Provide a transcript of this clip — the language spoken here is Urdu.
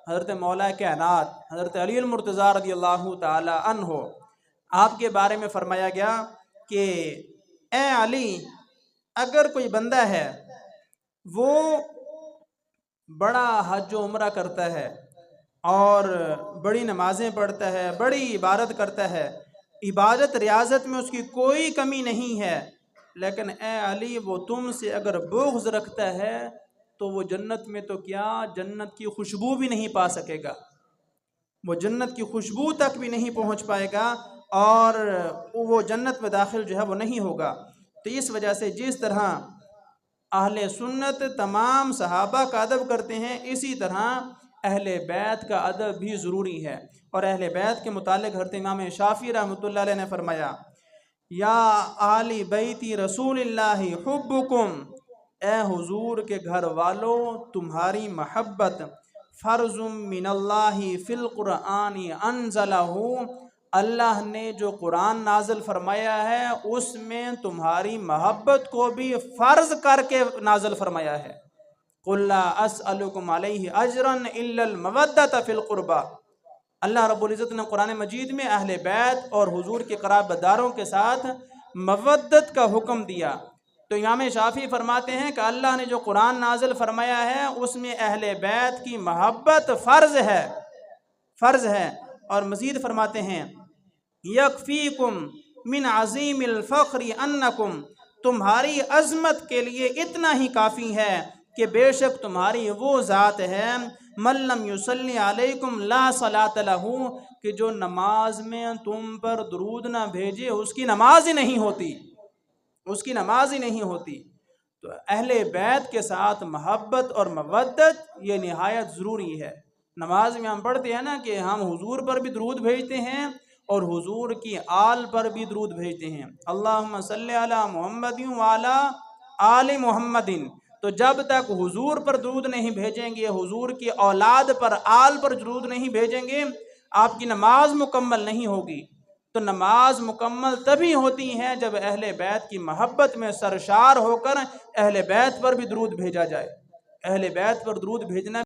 حضرت مولا کائنات حضرت علی المرتضیٰ رضی اللہ تعالی عنہ، آپ کے بارے میں فرمایا گیا کہ اے علی، اگر کوئی بندہ ہے وہ بڑا حج و عمرہ کرتا ہے اور بڑی نمازیں پڑھتا ہے، بڑی عبادت کرتا ہے، عبادت ریاضت میں اس کی کوئی کمی نہیں ہے، لیکن اے علی وہ تم سے اگر بغض رکھتا ہے تو وہ جنت میں تو کیا، جنت کی خوشبو بھی نہیں پا سکے گا، وہ جنت کی خوشبو تک بھی نہیں پہنچ پائے گا اور وہ جنت میں داخل جو ہے وہ نہیں ہوگا۔ تو اس وجہ سے جس طرح اہل سنت تمام صحابہ کا ادب کرتے ہیں، اسی طرح اہل بیت کا ادب بھی ضروری ہے۔ اور اہل بیت کے متعلق حضرت امام شافعی رحمۃ اللہ علیہ نے فرمایا، یا آل بیتی رسول اللہ حبکم، اے حضور کے گھر والوں تمہاری محبت، فرض من اللہ فی القرآن انزلہ، اللہ نے جو قرآن نازل فرمایا ہے اس میں تمہاری محبت کو بھی فرض کر کے نازل فرمایا ہے۔ قل لا اسألکم علیہ اجرا الا المودۃ فی القربى، اللہ رب العزت نے قرآن مجید میں اہل بیت اور حضور کے قرابت داروں کے ساتھ مودت کا حکم دیا۔ تو امام شافعی فرماتے ہیں کہ اللہ نے جو قرآن نازل فرمایا ہے اس میں اہل بیت کی محبت فرض ہے۔ اور مزید فرماتے ہیں، یکفیکم من عظیم الفخر انکم، تمہاری عظمت کے لیے اتنا ہی کافی ہے کہ بے شک تمہاری وہ ذات ہے من لم یصلی علیکم لا صلاۃ لہ، کہ جو نماز میں تم پر درود نہ بھیجے اس کی نماز ہی نہیں ہوتی، اس کی نماز ہی نہیں ہوتی۔ تو اہل بیت کے ساتھ محبت اور مودت یہ نہایت ضروری ہے۔ نماز میں ہم پڑھتے ہیں نا کہ ہم حضور پر بھی درود بھیجتے ہیں اور حضور کی آل پر بھی درود بھیجتے ہیں، اللہم صلی علی محمد وعلی آل محمد۔ تو جب تک حضور پر درود نہیں بھیجیں گے، حضور کی اولاد پر آل پر درود نہیں بھیجیں گے، آپ کی نماز مکمل نہیں ہوگی۔ تو نماز مکمل تبھی ہوتی ہے جب اہل بیت کی محبت میں سرشار ہو کر اہل بیت پر بھی درود بھیجا جائے۔ اہل بیت پر درود بھیجنا